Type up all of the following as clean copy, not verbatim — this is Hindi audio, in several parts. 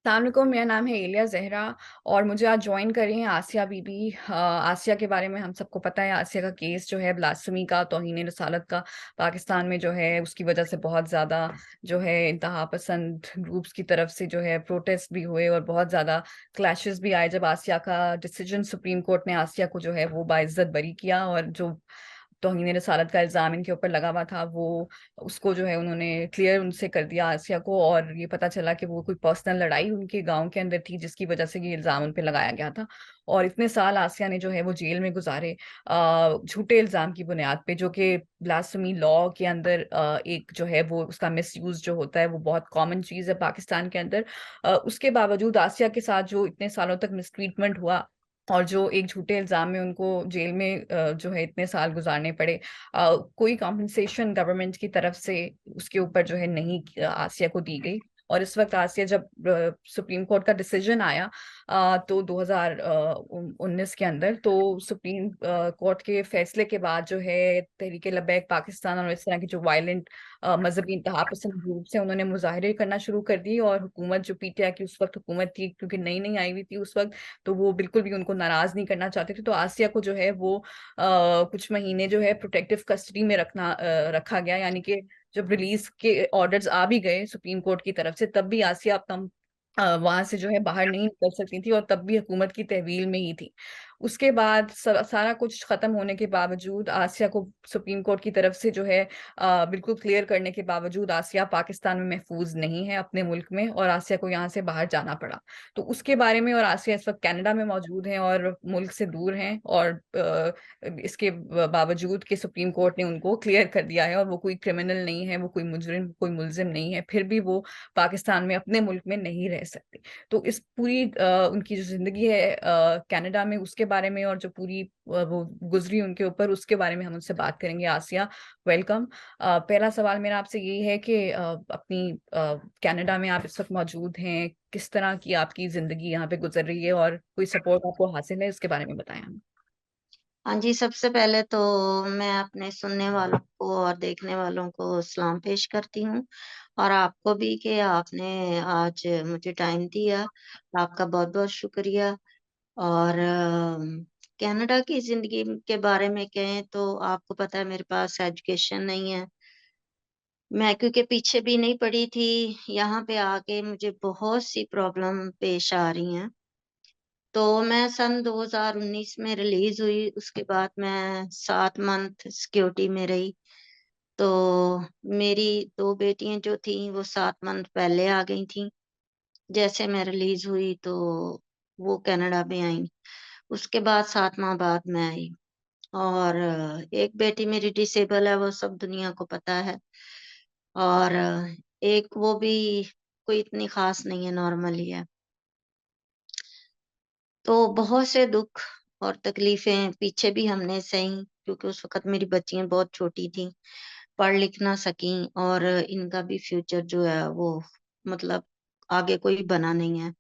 अस्सलामुअलैकुम, मेरा नाम है एलिया ज़हरा और मुझे आज जॉइन कर रही हैं आसिया बीबी। आसिया के बारे में हम सबको पता है, आसिया का केस जो है ब्लास्फेमी का, तौहीन रसालत का, पाकिस्तान में जो है उसकी वजह से बहुत ज़्यादा जो है इंतहा पसंद ग्रुप्स की तरफ से जो है प्रोटेस्ट भी हुए और बहुत ज़्यादा क्लैशेस भी आए जब आसिया का डिसीजन सुप्रीम कोर्ट ने आसिया को जो है वो बाइज्जत बरी किया। और जो तौहीन रसालत का इल्ज़ाम इनके ऊपर लगा हुआ था वो उसको जो है उन्होंने क्लियर उनसे कर दिया आसिया को। और ये पता चला कि वो कोई पर्सनल लड़ाई उनके गांव के अंदर थी जिसकी वजह से ये इल्ज़ाम उन पे लगाया गया था। और इतने साल आसिया ने जो है वो जेल में गुजारे झूठे इल्ज़ाम की बुनियाद पे, जो कि ब्लास्फेमी लॉ के अंदर एक जो है वो उसका मिसयूज जो होता है वो बहुत कॉमन चीज़ है पाकिस्तान के अंदर। उसके बावजूद आसिया के साथ जो इतने सालों तक मिसट्रीटमेंट हुआ और जो एक झूठे इल्जाम में उनको जेल में जो है इतने साल गुजारने पड़े, कोई कॉम्पनसेशन गवर्नमेंट की तरफ से उसके ऊपर जो है नहीं आसिया को दी गई। और इस वक्त आसिया जब सुप्रीम कोर्ट का डिसीजन आया तो 2019 के अंदर, तो सुप्रीम कोर्ट के फैसले के बाद जो है तहरीक लब्बैक पाकिस्तान और इस तरह की जो वायलेंट मजहबी इंतहा पसंद ग्रुप से उन्होंने मुजाहरे करना शुरू कर दिए। और हुकूमत जो पीटीआई की उस वक्त हुकूमत थी, क्योंकि नई नई आई हुई थी उस वक्त, तो वो बिल्कुल भी उनको नाराज नहीं करना चाहते थे। तो आसिया को जो है वो कुछ महीने जो है प्रोटेक्टिव कस्टडी में रखा गया, यानी कि जब रिलीज के ऑर्डर्स आ भी गए सुप्रीम कोर्ट की तरफ से तब भी आसिया अपना वहां से जो है बाहर नहीं निकल सकती थी और तब भी हुकूमत की तहवील में ही थी। उसके बाद सारा कुछ खत्म होने के बावजूद आसिया को सुप्रीम कोर्ट की तरफ से जो है बिल्कुल क्लियर करने के बावजूद आसिया पाकिस्तान में महफूज नहीं है अपने मुल्क में, और आसिया को यहाँ से बाहर जाना पड़ा। तो उसके बारे में, और आसिया इस वक्त कनाडा में मौजूद हैं और मुल्क से दूर हैं, और इसके बावजूद कि सुप्रीम कोर्ट ने उनको क्लियर कर दिया है और वो कोई क्रिमिनल नहीं है, वो कोई मुजरिम कोई मुलजिम नहीं है, फिर भी वो पाकिस्तान में अपने मुल्क में नहीं रह सकते। तो इस पूरी उनकी जो जिंदगी है कनाडा में उसके बारे में, और जो पूरी वो गुजरी उनके ऊपर, उसके बारे में हम उनसे बात करेंगे। आसिया, वेलकम। पहला सवाल मेरा आपसे ये है कि अपनी कनाडा में आप इस वक्त मौजूद हैं, किस तरह की आपकी जिंदगी यहाँ पे गुजर रही है और कोई सपोर्ट आपको हासिल है, इसके बारे में बताएं हमें। हाँ जी, सबसे पहले तो मैं अपने सुनने वालों को और देखने वालों को सलाम पेश करती हूँ, और आपको भी कि आपने आज मुझे टाइम दिया। आपका बहुत-बहुत शुक्रिया। और कनाडा की ज़िंदगी के बारे में कहें तो आपको पता है मेरे पास एजुकेशन नहीं है। मैं क्योंकि पीछे भी नहीं पड़ी थी, यहाँ पे आके मुझे बहुत सी प्रॉब्लम पेश आ रही हैं। तो मैं सन 2019 में रिलीज़ हुई, उसके बाद मैं 7 मंथ सिक्योरिटी में रही। तो मेरी 2 बेटियाँ जो थीं वो 7 मंथ पहले आ गई थीं। जैसे मैं रिलीज़ हुई तो वो कनाडा में आईं। उसके बाद 7 माह बाद मैं आई। और एक बेटी मेरी डिसेबल है, वो सब दुनिया को पता है। और एक वो भी कोई इतनी ख़ास नहीं है, नॉर्मल ही है। तो बहुत से दुःख और तकलीफ़ें पीछे भी हमने सही, क्योंकि उस वक़्त मेरी बच्चियाँ बहुत छोटी थीं, पढ़ लिख ना सकीं, और इनका भी फ्यूचर जो है वो मतलब आगे कोई बना नहीं है,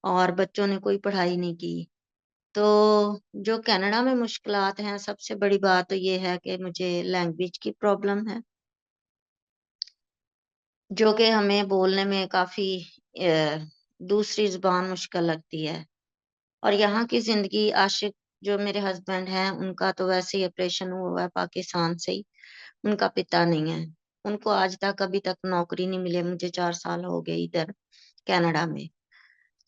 और बच्चों ने कोई पढ़ाई नहीं की। तो जो कनाडा में मुश्किलात हैं, सबसे बड़ी बात तो ये है कि मुझे लैंग्वेज की प्रॉब्लम है, जो कि हमें बोलने में काफ़ी दूसरी ज़ुबान मुश्किल लगती है। और यहाँ की ज़िंदगी, आशिक जो मेरे हस्बैंड हैं, उनका तो वैसे ही ऑपरेशन हुआ है पाकिस्तान से ही, उनका पिता नहीं है। उनको आज तक अभी तक नौकरी नहीं मिली है, मुझे 4 साल हो गए इधर कनाडा में।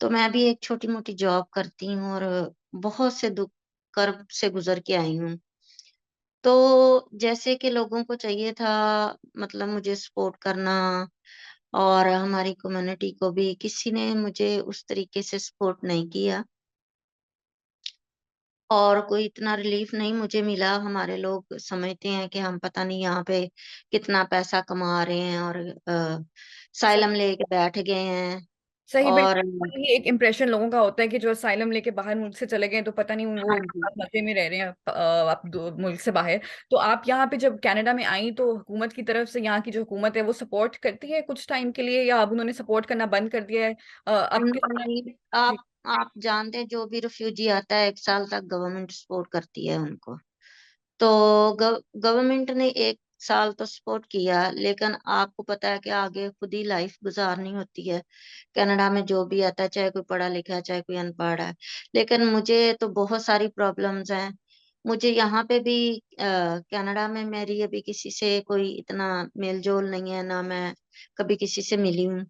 तो मैं भी एक छोटी-मोटी जॉब करती हूँ और बहुत से दुःख कर्ब से गुज़र के आई हूँ। तो जैसे कि लोगों को चाहिए था, मतलब मुझे सपोर्ट करना, और हमारी कम्युनिटी को भी किसी ने मुझे उस तरीके से सपोर्ट नहीं किया, और कोई इतना रिलीफ नहीं मुझे मिला। हमारे लोग समझते हैं कि हम पता नहीं यहाँ पे कितना पैसा कमा रहे हैं, और साइलम लेके बैठ गए हैं। सही, और बिल्कुल वही एक इम्प्रेशन लोगों का होता है कि जो असाइलम लेके बाहर मुल्क से चले गए तो पता नहीं वो हाँ जी। आप मजे में रह रहे हैं, आप मुल्क से बाहर। तो आप यहाँ पे जब कनाडा में आई तो हुकूमत की तरफ से, यहाँ की जो हुकूमत है वो सपोर्ट करती है कुछ टाइम के लिए, या अब उन्होंने सपोर्ट करना बंद कर दिया है? अब किस तरह? नहीं, जी। आप जानते हैं, जो भी रिफ्यूजी आता है 1 साल तक गवर्नमेंट सपोर्ट करती है उनको। तो गवर्नमेंट ने एक साल तो सपोर्ट किया, लेकिन आपको पता है कि आगे खुद ही लाइफ गुज़ारनी होती है। कनाडा में जो भी आता है, चाहे कोई पढ़ा लिखा है, चाहे कोई अनपढ़ है। लेकिन मुझे तो बहुत सारी प्रॉब्लम्स हैं। मुझे यहाँ पे भी कनाडा में मेरी अभी किसी से कोई इतना मेल-जोल नहीं है, ना मैं कभी किसी से मिली हूँ।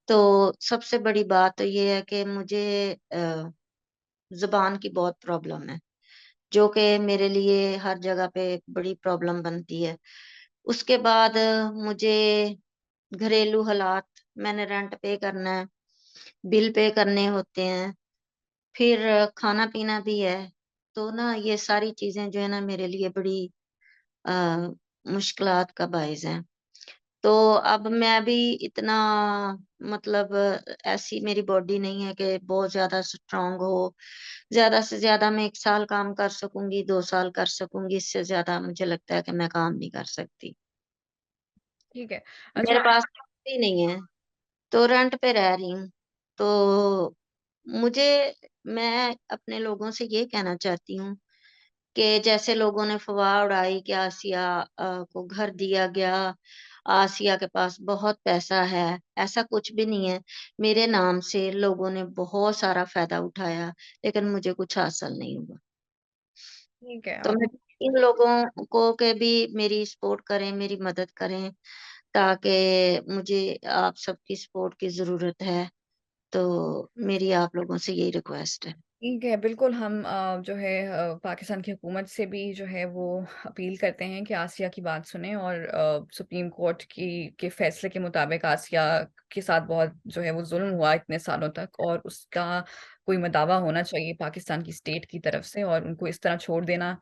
तो सबसे बड़ी बात तो ये है कि मुझे ज़ुबान की बहुत प्रॉब्लम है, जो कि मेरे लिए हर जगह पे बड़ी प्रॉब्लम बनती है। उसके बाद मुझे घरेलू हालात, मैंने रेंट पे करना है, बिल पे करने होते हैं, फिर खाना-पीना भी है। तो ना ये सारी चीज़ें जो है ना मेरे लिए बड़ी अ, मुश्किलात का बाइस हैं। तो अब मैं भी इतना मतलब ऐसी मेरी बॉडी नहीं है कि बहुत ज़्यादा स्ट्रॉन्ग हो। ज़्यादा से ज़्यादा मैं 1 साल काम कर सकूँगी, 2 साल कर सकूँगी, इससे ज़्यादा मुझे लगता है कि मैं काम नहीं कर सकती। ठीक है। मेरे अच्छा। पास भी नहीं है, तो रेंट पे रह रही हूँ। तो मुझे मैं अपने लोगों से ये कहना चाहती हूँ कि जैसे लोगों ने अफ़वाह उड़ाई कि आसिया को घर दिया गया, आसिया के पास बहुत पैसा है, ऐसा कुछ भी नहीं है। मेरे नाम से लोगों ने बहुत सारा फ़ायदा उठाया, लेकिन मुझे कुछ हासिल नहीं हुआ। ठीक है। तो मैं इन लोगों को के भी मेरी सपोर्ट करें, मेरी मदद करें, ताकि मुझे आप सबकी सपोर्ट की ज़रूरत है। तो मेरी आप लोगों से यही रिक्वेस्ट है। ठीक है, बिल्कुल हम जो है पाकिस्तान की हुकूमत से भी जो है वो अपील करते हैं कि आसिया की बात सुनें और सुप्रीम कोर्ट की के फैसले के मुताबिक आसिया के साथ बहुत जो है वो ज़ुल्म हुआ इतने सालों तक और उसका कोई दावा होना चाहिए पाकिस्तान की स्टेट की तरफ से और उनको इस तरह छोड़ देना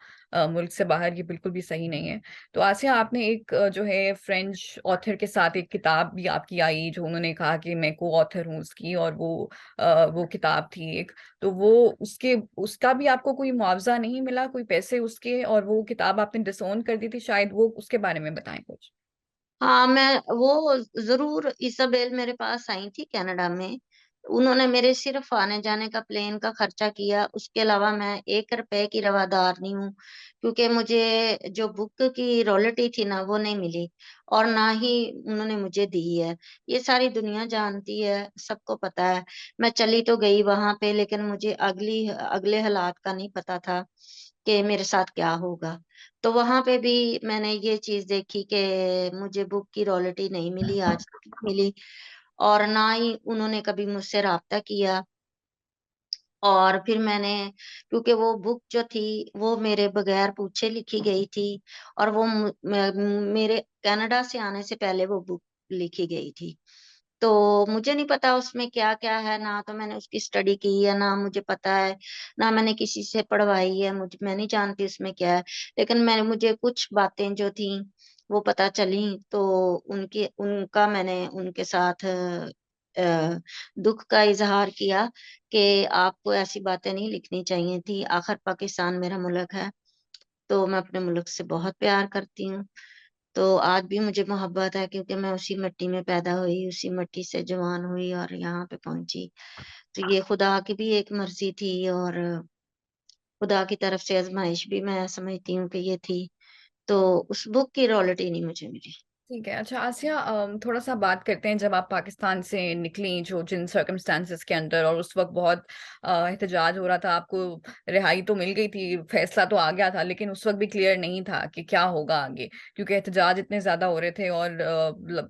मुल्क से बाहर ये बिल्कुल भी सही नहीं है। तो आसिया आपने एक जो है फ्रेंच ऑथर के साथ एक किताब भी आपकी आई जो उन्होंने कहा कि मैं को-ऑथर हूँ उसकी और वो किताब थी एक। तो वो उसके उसका भी आपको कोई मुआवज़ा नहीं मिला, कोई पैसे उसके और वो किताब आपने डिसओन कर दी थी शायद वो उसके बारे में बताएँ कुछ? हाँ, मैं वो ज़रूर इसाबेल मेरे पास आई थी कनाडा में। उन्होंने मेरे सिर्फ़ आने-जाने का प्लेन का खर्चा किया, उसके अलावा मैं ₹1 की रवादार नहीं हूँ, क्योंकि मुझे जो बुक की रॉयल्टी थी ना, वो नहीं मिली और ना ही उन्होंने मुझे दी है। ये सारी दुनिया जानती है, सबको पता है। मैं चली तो गई वहाँ पे, लेकिन मुझे अगले हालात का नहीं पता था कि मेरे साथ क्या होगा। तो वहाँ पे भी मैंने ये चीज़ देखी कि मुझे बुक की रॉयल्टी नहीं मिली, आज तक नहीं मिली और ना ही उन्होंने कभी मुझसे राब्ता किया और फिर मैंने क्योंकि वो बुक जो थी, वो मेरे बगैर पूछे लिखी गई थी और वो मेरे कनाडा से आने से पहले वो बुक लिखी गई थी। तो मुझे नहीं पता उसमें क्या-क्या है, ना तो मैंने उसकी स्टडी की है, ना मुझे पता है, ना मैंने किसी से पढ़वाई है, मैं नहीं जानती उसमें क्या है। लेकिन मुझे कुछ बातें जो थीं, वो पता चलीं, तो उनका मैंने उनके साथ दुःख का इज़हार किया कि आपको ऐसी बातें नहीं लिखनी चाहिए थी। आखिर पाकिस्तान मेरा मुल्क है, तो मैं अपने मुल्क से बहुत प्यार करती हूँ। तो आज भी मुझे मोहब्बत है क्योंकि मैं उसी मिट्टी में पैदा हुई, उसी मिट्टी से जवान हुई और यहाँ पे पहुँची। तो ये खुदा की भी एक मर्ज़ी थी और खुदा की तरफ से आज़माइश भी मैं समझती हूँ कि ये थी। तो उस बुक की रॉयल्टी नहीं मुझे मिली। ठीक है। अच्छा आसिया थोड़ा-सा बात करते हैं जब आप पाकिस्तान से निकलीं जो जिन सर्कमस्टेंसेस के अंदर और उस वक़्त बहुत एहतजाज हो रहा था, आपको रिहाई तो मिल गई थी, फैसला तो आ गया था, लेकिन उस वक़्त भी क्लियर नहीं था कि क्या होगा आगे। क्योंकि एहतजाज इतने ज़्यादा हो रहे थे और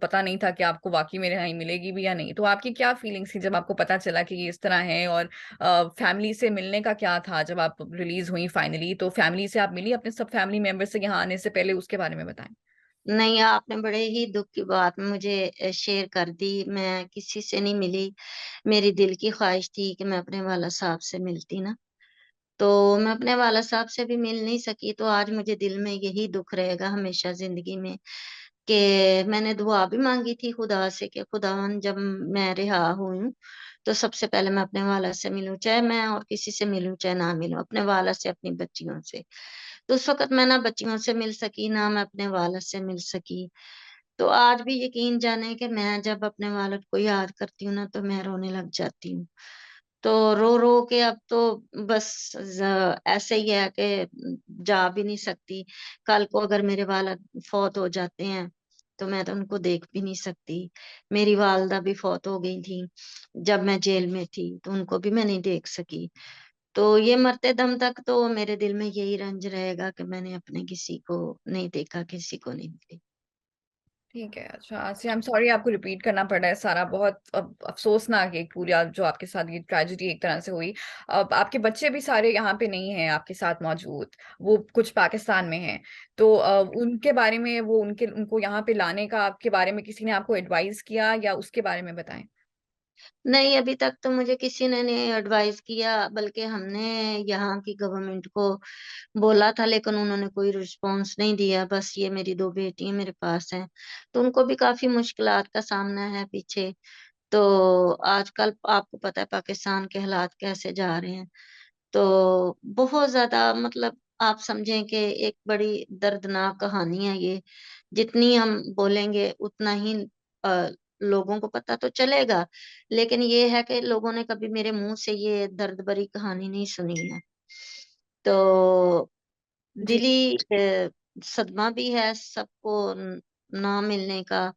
पता नहीं था कि आपको वाक़ई में रिहाई मिलेगी भी या नहीं। तो आपकी क्या फीलिंग्स थी जब आपको पता चला कि ये इस तरह है और फैमिली से मिलने का क्या था जब आप रिलीज़ हुई फाइनली? तो फैमिली से आप मिली अपने सब फैमिली मेंबर से यहाँ आने से पहले उसके बारे में बताएँ? नहीं, आपने बड़े ही दुःख की बात मुझे शेयर कर दी। मैं किसी से नहीं मिली। मेरी दिल की ख़्वाहिश थी कि मैं अपने वाला साहब से मिलती ना। तो मैं अपने वाला साहब से भी मिल नहीं सकी, तो आज मुझे दिल में यही दुःख रहेगा हमेशा ज़िंदगी में कि मैंने दुआ भी माँगी थी खुदा से कि खुदावन जब मैं रिहा हुई हूँ, तो सबसे पहले मैं अपने वाला से मिलूँ, चाहे मैं और किसी से मिलूँ, चाहे ना मिलूँ, अपने वाला से, अपनी बच्चियों से। तो उस वक़्त मैं ना बच्चियों से मिल सकी, ना मैं अपने वालिद से मिल सकी। तो आज भी यकीन जाने कि मैं जब अपने वालिद को याद करती हूँ ना, तो मैं रोने लग जाती हूँ। तो रो-रो के अब तो बस ऐसे ही है कि जा भी नहीं सकती। कल को अगर मेरे वालिद फ़ौत हो जाते हैं, तो मैं तो उनको देख भी नहीं सकती। मेरी वालिदा भी फ़ौत हो गई थीं, जब मैं जेल में थी, तो उनको भी मैं नहीं देख सकी। तो ये मरते दम तक तो मेरे दिल में यही रंज रहेगा कि मैंने अपने किसी को नहीं देखा, किसी को नहीं मिली। ठीक है, अच्छा आसिया, आई एम सॉरी आपको रिपीट करना पड़ रहा है सारा, बहुत अफसोसनाक एक पूरा जो आपके साथ ये ट्रेजेडी एक तरह से हुई। अब आपके बच्चे भी सारे यहाँ पे नहीं हैं आपके साथ मौजूद, वो कुछ पाकिस्तान में हैं। तो उनके बारे में, वो उनके उनको यहाँ पे लाने का आपके बारे में किसी ने आपको एडवाइस किया, या उसके बारे में बताएं। नहीं, अभी तक तो मुझे किसी ने नहीं एडवाइस किया, बल्कि हमने यहाँ की गवर्नमेंट को बोला था, लेकिन उन्होंने कोई रिस्पॉन्स नहीं दिया। बस ये मेरी 2 बेटियाँ मेरे पास हैं, तो उनको भी काफ़ी मुश्किलात का सामना है पीछे। तो आजकल आपको पता है पाकिस्तान के हालात कैसे जा रहे हैं। तो बहुत ज़्यादा मतलब आप समझें कि एक बड़ी दर्दनाक कहानी है ये। जितनी हम बोलेंगे उतना ही अ, लोगों को पता तो चलेगा, लेकिन ये है कि लोगों ने कभी मेरे मुँह से ये दर्द भरी कहानी नहीं सुनी है। तो जी। दिली सदमा भी है सबको ना मिलने का,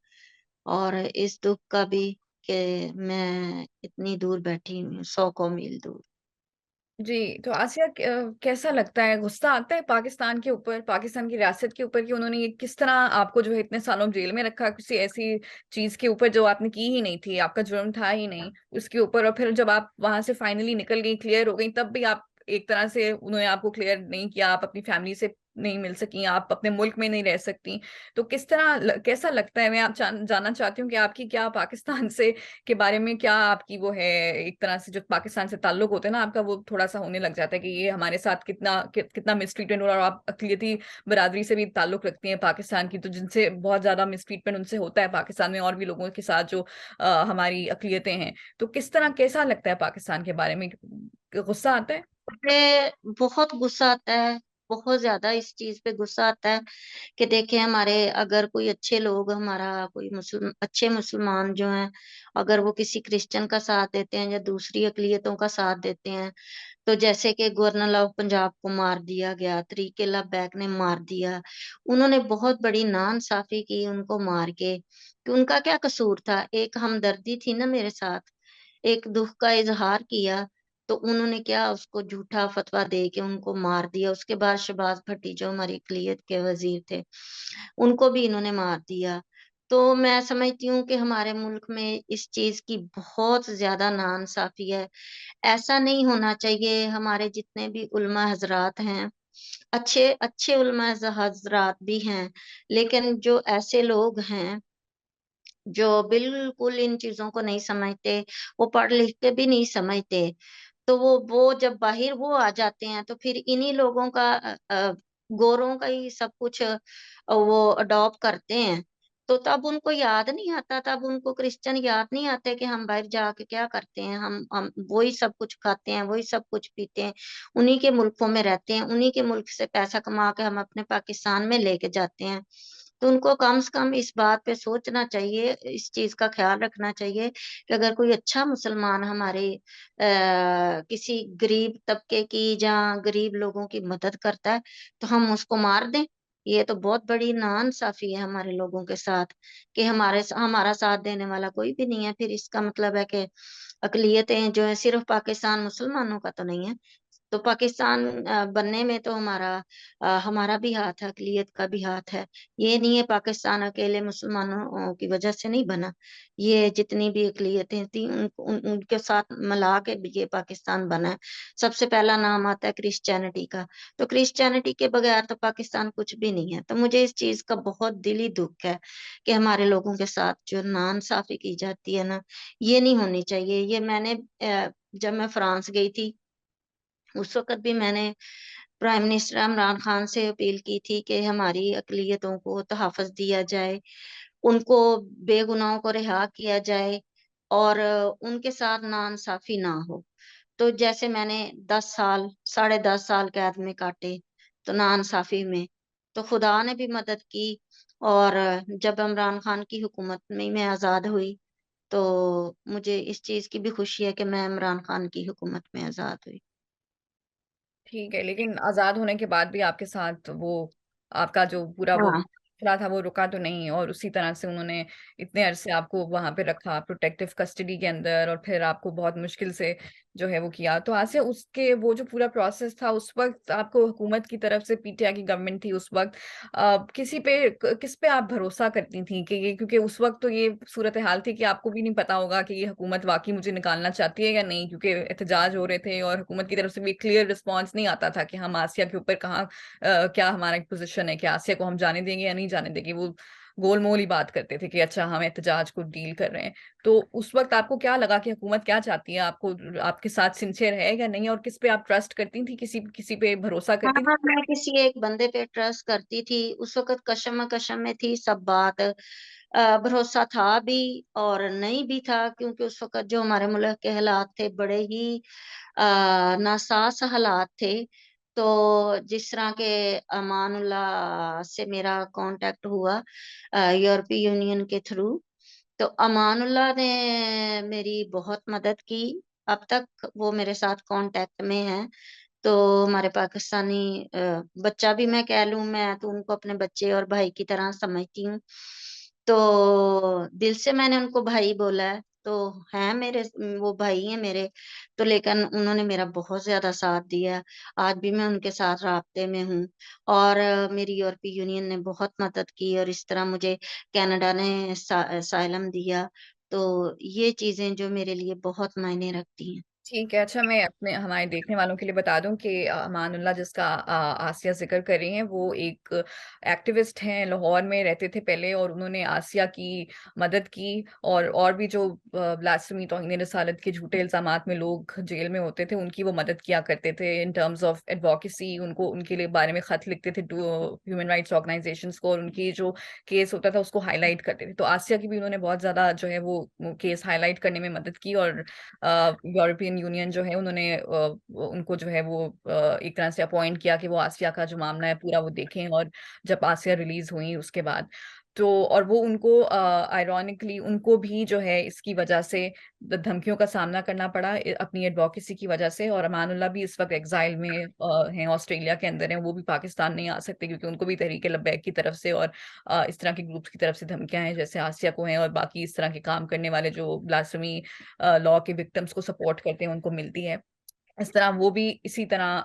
और इस दुःख का भी कि मैं इतनी दूर बैठी हुई हूँ, 100 मील दूर। जी, तो आसिया, कैसा लगता है, गुस्सा आता है पाकिस्तान के ऊपर, पाकिस्तान की रियासत के ऊपर, कि उन्होंने ये किस तरह आपको जो है इतने सालों जेल में रखा किसी ऐसी चीज के ऊपर जो आपने की ही नहीं थी, आपका जुर्म था ही नहीं उसके ऊपर, और फिर जब आप वहां से फाइनली निकल गई, क्लियर हो गई, तब भी आप एक तरह से उन्होंने आपको क्लियर नहीं किया, आप अपनी फैमिली से नहीं मिल सकी, आप अपने मुल्क में नहीं रह सकती। तो किस तरह कैसा लगता है, मैं आप जानना चाहती हूँ कि आपकी क्या पाकिस्तान से के बारे में क्या आपकी वो है, एक तरह से जो पाकिस्तान से ताल्लुक होते हैं ना आपका, वो थोड़ा सा होने लग जाता है कि ये हमारे साथ कितना मिसट्रीटमेंट हो रहा है, और आप अकलियती बरादरी से भी ताल्लुक रखती हैं पाकिस्तान की, तो जिनसे बहुत ज्यादा मिसट्रीटमेंट उनसे होता है पाकिस्तान में, और भी लोगों के साथ जो हमारी अकलियतें हैं। तो किस तरह कैसा लगता है पाकिस्तान के बारे में, गुस्सा आता है? मुझे बहुत गुस्सा आता है, बहुत ज़्यादा इस चीज़ पे गुस्सा आता है कि देखिए हमारे अगर कोई अच्छे लोग हमारा कोई अच्छे मुसलमान जो हैं, अगर वो किसी क्रिश्चियन का साथ देते हैं या दूसरी अक़लियतों का साथ देते हैं, तो जैसे कि गवर्नर ऑफ पंजाब को मार दिया गया, तरीक़े बैग ने मार दिया। उन्होंने बहुत बड़ी नाइंसाफ़ी की उनको मार के, कि उनका क्या कसूर था? एक हमदर्दी थी ना मेरे साथ, एक दुःख का इज़हार किया, तो उन्होंने क्या उसको झूठा फ़तवा दे के उनको मार दिया। उसके बाद शहबाज़ भट्टी जो हमारी अक़लियत के वज़ीर थे, उनको भी इन्होंने मार दिया। तो मैं समझती हूँ कि हमारे मुल्क में इस चीज़ की बहुत ज़्यादा नाइंसाफ़ी है। ऐसा नहीं होना चाहिए, हमारे जितने भी उलमा हज़रात हैं, अच्छे अच्छे उलमा हज़रात भी हैं, लेकिन जो ऐसे लोग हैं, जो बिल्कुल इन चीज़ों को नहीं समझते, वो पढ़ लिख के भी नहीं समझते, तो वो जब बाहिर वो आ जाते हैं, तो फिर इन्हीं लोगों का गोरों का ही सब कुछ वो अडॉप्ट करते हैं। तो तब उनको याद नहीं आता, तब उनको क्रिश्चियन याद नहीं आते कि हम बाहर जाके क्या करते हैं, हम वही सब कुछ खाते हैं, वही सब कुछ पीते हैं, उन्हीं के मुल्कों में रहते हैं, उन्हीं के मुल्क से पैसा कमा के हम अपने पाकिस्तान में लेके जाते हैं। तो उनको कम से कम इस बात पे सोचना चाहिए, इस चीज़ का ख़्याल रखना चाहिए कि अगर कोई अच्छा मुसलमान हमारे किसी गरीब तबके की या गरीब लोगों की मदद करता है, तो हम उसको मार दें। ये तो बहुत बड़ी नाइंसाफ़ी है हमारे लोगों के साथ कि हमारा साथ देने वाला कोई भी नहीं है। फिर इसका मतलब है कि अक़लियतें जो हैं सिर्फ़ पाकिस्तान मुसलमानों का तो नहीं है। तो पाकिस्तान बनने में तो हमारा भी हाथ है, अक़लियत का भी हाथ है। ये नहीं है पाकिस्तान अकेले मुसलमानों की वजह से नहीं बना। ये जितनी भी अक़लियतें थी उनके साथ मिला के ये पाकिस्तान बना है। सबसे पहला नाम आता है क्रिश्चियनिटी का, तो क्रिश्चियनिटी के बगैर तो पाकिस्तान कुछ भी नहीं है। तो मुझे इस चीज़ का बहुत दिली दुःख है कि हमारे लोगों के साथ जो नाइंसाफ़ी की जाती है ना, ये नहीं होनी चाहिए। ये मैंने जब मैं फ्रांस गई थी, उस वक़्त भी मैंने प्राइम मिनिस्टर इमरान खान से अपील की थी कि हमारी अक़लियतों को तहफ़्फ़ुज़ दिया जाए, उनको बेगुनाहों को रिहा किया जाए, और उनके साथ नाइंसाफ़ी ना हो। तो जैसे मैंने 10 साल, साढ़े 10 साल कैद में काटे, तो नाइंसाफ़ी में, तो खुदा ने भी मदद की, और जब इमरान खान की हुकूमत में मैं आज़ाद हुई, तो मुझे इस चीज़ की भी खुशी है कि मैं इमरान खान की हुकूमत में आज़ाद हुई। ठीक है, लेकिन आज़ाद होने के बाद भी आपके साथ वो आपका जो पूरा वो हाँ। सिलसिला था वो रुका तो नहीं और उसी तरह से उन्होंने इतने अरसे आपको वहाँ पे रखा प्रोटेक्टिव कस्टडी के अंदर और फिर आपको बहुत मुश्किल से जो है वो किया। तो आज से उसके वो जो पूरा प्रोसेस था उस वक़्त आपको हुकूमत की तरफ से पीटीआई की गवर्नमेंट थी उस वक़्त किसी पे किस पे आप भरोसा करती थी कि ये क्योंकि उस वक़्त तो ये सूरत हाल थी कि आपको भी नहीं पता होगा कि ये हुकूमत वाक़ई मुझे निकालना चाहती है या नहीं क्योंकि एहतजाज हो रहे थे और हुकूमत की तरफ से भी क्लियर रिस्पॉन्स नहीं आता था कि हम आसिया के ऊपर कहाँ क्या हमारा एक पोज़ीशन है कि आसिया को हम जाने देंगे या नहीं जाने देंगे। वो गोल-मोल ही बात करते थे कि अच्छा हम एहतजाज को डील कर रहे हैं। तो उस वक़्त आपको क्या लगा कि हुकूमत क्या चाहती है? आपको आपके साथ सिंसियर है या नहीं और किस पे आप ट्रस्ट करती थी? किसी किसी पे भरोसा हाँ, करती थी? हाँ, मैं किसी एक बंदे पे ट्रस्ट करती थी, उस वक़्त कशम-कशम में थी सब बात। भरोसा था भी और नहीं भी था क्योंकि उस वक़्त जो हमारे मुल्क के हालात थे बड़े ही नासाज़ हालात थे। तो जिस तरह के अमानुल्लाह से मेरा कॉन्टैक्ट हुआ यूरोपीय यूनियन के थ्रू, तो अमानुल्लाह ने मेरी बहुत मदद की। अब तक वो मेरे साथ कॉन्टैक्ट में हैं। तो हमारे पाकिस्तानी बच्चा भी मैं कह लूँ, मैं तो उनको अपने बच्चे और भाई की तरह समझती हूँ। तो दिल से मैंने उनको भाई बोला है, तो हैं मेरे वो भाई हैं मेरे, तो लेकिन उन्होंने मेरा बहुत ज़्यादा साथ दिया। आज भी मैं उनके साथ राब्ते में हूँ और मेरी यूरोपीय यूनियन ने बहुत मदद की और इस तरह मुझे कनाडा ने असाइलम दिया। तो ये चीज़ें जो मेरे लिए बहुत मायने रखती हैं। ठीक है, अच्छा मैं अपने हमारे देखने वालों के लिए बता दूँ कि अमानुल्लाह जिसका आसिया ज़िक्र कर रही हैं, वो एक एक्टिविस्ट हैं, लाहौर में रहते थे पहले और उन्होंने आसिया की मदद की और भी जो ब्लास्फेमी तौहीन रिसालत के झूठे इल्ज़ामात में लोग जेल में होते थे, उनकी वो मदद किया करते थे इन टर्म्स ऑफ एडवोकेसी उनको उनके लिए बारे में ख़त लिखते थे टू ह्यूमन राइट्स ऑर्गनाइज़ेशंस को और उनकी जो केस होता था, उसको हाइलाइट करते थे। तो आसिया की भी उन्होंने बहुत ज़्यादा जो है वो केस हाइलाइट करने में मदद की और यूरोपियन यूनियन जो है उन्होंने उनको जो है वो एक तरह से अपॉइंट किया कि वो आसिया का जो मामला है पूरा वो देखें और जब आसिया रिलीज हुई उसके बाद तो और वो उनको आयरॉनिकली उनको भी जो है इसकी वजह से धमकियों का सामना करना पड़ा अपनी एडवोकेसी की वजह से और अमानुल्लाह भी इस वक्त एग्जाइल में हैं ऑस्ट्रेलिया के अंदर हैं वो भी पाकिस्तान नहीं आ सकते क्योंकि उनको भी तहरीक लब्बैक की तरफ से और इस तरह के ग्रुप्स की तरफ से धमकियां हैं जैसे आसिया को हैं और बाकी इस तरह के काम करने वाले जो ब्लास्फेमी लॉ के विक्टिम्स को सपोर्ट करते हैं उनको मिलती है। इस तरह वो भी इसी तरह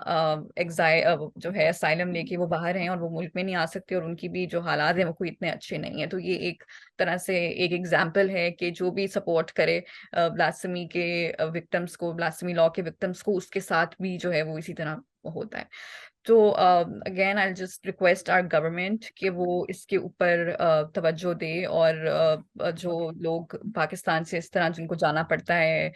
जो है असाइलम लेके वो बाहर हैं और वो मुल्क में नहीं आ सकते और उनकी भी जो हालात हैं वो कोई इतने अच्छे नहीं है। तो ये एक तरह से एक एग्जाम्पल है कि जो भी सपोर्ट करे ब्लास्फेमी के विक्टिम्स को ब्लास्फेमी लॉ के विक्टिम्स को उसके साथ भी जो है वो इसी तरह होता है। तो again I just request our government कि वो इसके ऊपर तवज्जो दे और जो लोग पाकिस्तान से इस तरह जिनको जाना पड़ता है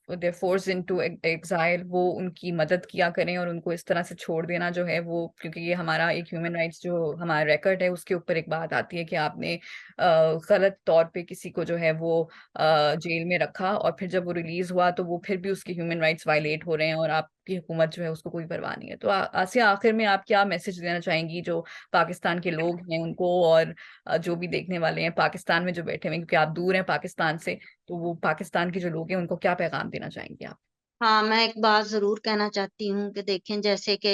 दे फोर्स इनटू एग्जाइल वो उनकी मदद किया करें और उनको इस तरह से छोड़ देना जो है वो क्योंकि ये हमारा एक ह्यूमन राइट्स जो हमारा रिकॉर्ड है उसके ऊपर एक बात आती है कि आपने गलत तौर पे किसी को जो है वो जेल में रखा और फिर जब वो रिलीज हुआ तो वो फिर भी उसके ह्यूमन राइट्स वायलेट हो रहे हैं और आपकी हुकूमत जो है उसको कोई परवाह नहीं है। तो आसिया आखिर में आप क्या मैसेज देना चाहेंगी जो पाकिस्तान के लोग हैं उनको और जो भी देखने वाले हैं पाकिस्तान में जो बैठे हुए हैं क्योंकि आप दूर हैं पाकिस्तान से तो वो पाकिस्तान के जो लोग हैं उनको क्या पैगाम देना चाहेंगे आप? हाँ, मैं एक बात ज़रूर कहना चाहती हूँ कि देखें जैसे कि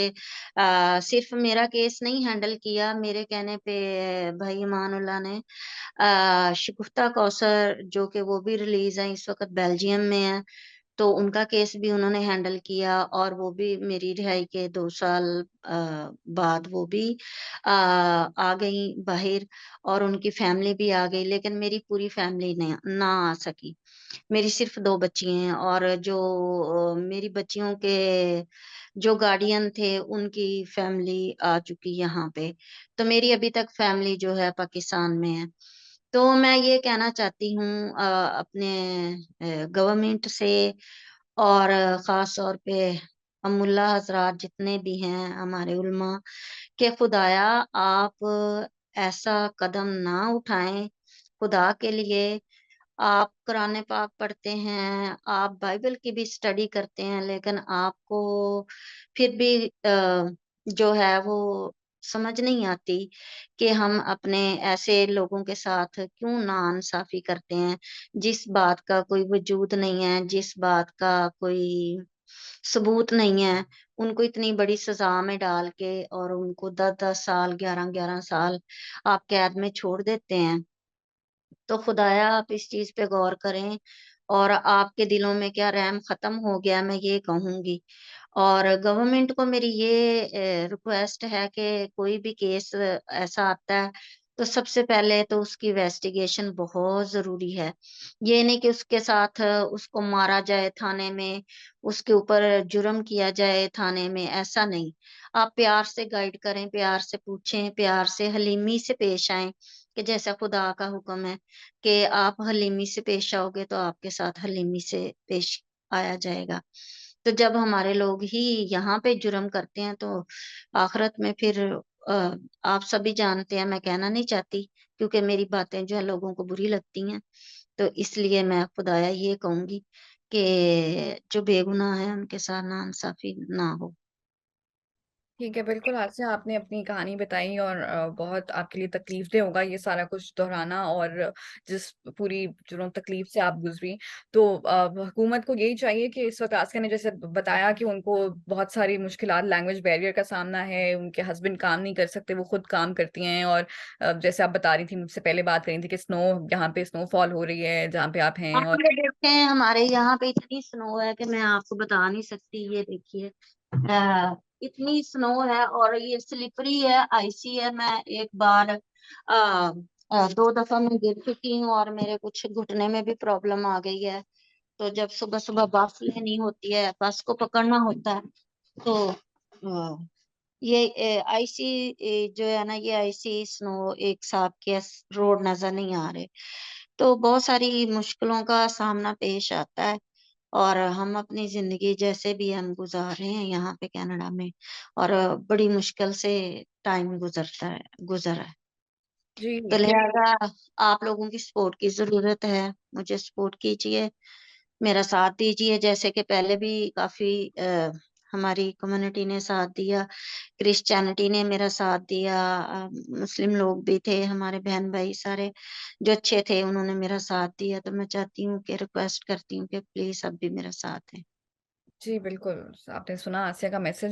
सिर्फ़ मेरा केस नहीं हैंडल किया, मेरे कहने पे भाई अमानुल्लाह ने शगुफ्ता कौसर जो कि वो भी रिलीज़ हैं, इस वक़्त बेल्जियम में हैं। तो उनका केस भी उन्होंने हैंडल किया और वो भी मेरी रिहाई के 2 साल बाद वो भी आ गईं बाहर और उनकी फैमिली भी आ गई, लेकिन मेरी पूरी फैमिली ने ना आ सकी। मेरी सिर्फ़ 2 बच्ची हैं और जो मेरी बच्चियों के जो गार्डियन थे, उनकी फैमिली आ चुकी यहाँ पे। तो मेरी अभी तक फैमिली जो है पाकिस्तान में है। तो मैं ये कहना चाहती हूँ अपने गवर्नमेंट से और ख़ास तौर पे अमुल्ला हज़रात जितने भी हैं हमारे उलमा कि खुदाया आप ऐसा कदम ना उठाएँ, खुदा के लिए आप कुरान पाक पढ़ते हैं, आप बाइबल की भी स्टडी करते हैं, लेकिन आपको फिर भी जो है वो समझ नहीं आती कि हम अपने ऐसे लोगों के साथ क्यों नाइंसाफ़ी करते हैं, जिस बात का कोई वजूद नहीं है, जिस बात का कोई सबूत नहीं है, उनको इतनी बड़ी सज़ा में डाल के और उनको 10-10 साल, 11-11 साल आप कैद में छोड़ देते हैं। तो खुदाया आप इस चीज़ पे गौर करें और आपके दिलों में क्या रहम ख़त्म हो गया, मैं ये कहूँगी। और गवर्नमेंट को मेरी ये रिक्वेस्ट है कि कोई भी केस ऐसा आता है, तो सबसे पहले तो उसकी इन्वेस्टिगेशन बहुत ज़रूरी है। ये नहीं कि उसके साथ उसको मारा जाए थाने में, उसके ऊपर जुर्म किया जाए थाने में, ऐसा नहीं। आप प्यार से गाइड करें, प्यार से पूछें, प्यार से हलीमी से पेश आएँ, कि जैसा खुदा का हुक्म है कि आप हलीमी से पेश आओगे, तो आपके साथ हलीमी से पेश आया जाएगा। तो जब हमारे लोग ही यहाँ पे जुर्म करते हैं तो आखिरत में फिर आप सभी जानते हैं, मैं कहना नहीं चाहती क्योंकि मेरी बातें जो है लोगों को बुरी लगती हैं। तो इसलिए मैं खुदाया ये कहूँगी कि जो बेगुनाह हैं उनके साथ नाइंसाफ़ी ना हो। ठीक है, बिल्कुल आसिया आपने अपनी कहानी बताई और बहुत आपके लिए तकलीफ़देह होगा ये सारा कुछ दोहराना और जिस पूरी तकलीफ़ से आप गुज़री। तो हुकूमत को यही चाहिए कि इस वक़्त आसिया ने जैसे बताया कि उनको बहुत सारी मुश्किलात लैंग्वेज बैरियर का सामना है, उनके हस्बैंड काम नहीं कर सकते, वो खुद काम करती हैं और जैसे आप बता रही थी मुझसे पहले बात कर रही थी कि यहाँ पे स्नोफॉल हो रही है, जहाँ पे आप हाँ, हैं और ये देखें हमारे यहाँ पे इतनी स्नो है कि मैं आपको बता नहीं सकती। ये देखिए इतनी स्नो है और ये स्लिपरी है, आइसी है। मैं एक बार 2 दफ़ा मैं गिर चुकी हूँ और मेरे कुछ घुटने में भी प्रॉब्लम आ गई है। तो जब सुबह-सुबह बस लेनी होती है, बस को पकड़ना होता है, तो ये आइसी जो है ना, ये आइसी स्नो एक साथ के रोड नज़र नहीं आ रहे। तो बहुत सारी मुश्किलों का सामना पेश आता है और हम अपनी ज़िंदगी जैसे भी हम गुज़ार रहे हैं यहाँ पे कनाडा में और बड़ी मुश्किल से टाइम गुज़रा है। जी, तो जी। लिहाज़ा आप लोगों की सपोर्ट की ज़रूरत है, मुझे सपोर्ट कीजिए, मेरा साथ दीजिए जैसे कि पहले भी काफ़ी हमारी कम्युनिटी ने साथ दिया, क्रिश्चियनिटी ने मेरा साथ दिया, मुस्लिम लोग भी थे, हमारे बहन-भाई सारे जो अच्छे थे उन्होंने मेरा साथ दिया। तो मैं चाहती हूँ कि रिक्वेस्ट करती हूँ कि प्लीज़ आप भी मेरा साथ दें। जी, बिल्कुल, आपने सुना आसिया का मैसेज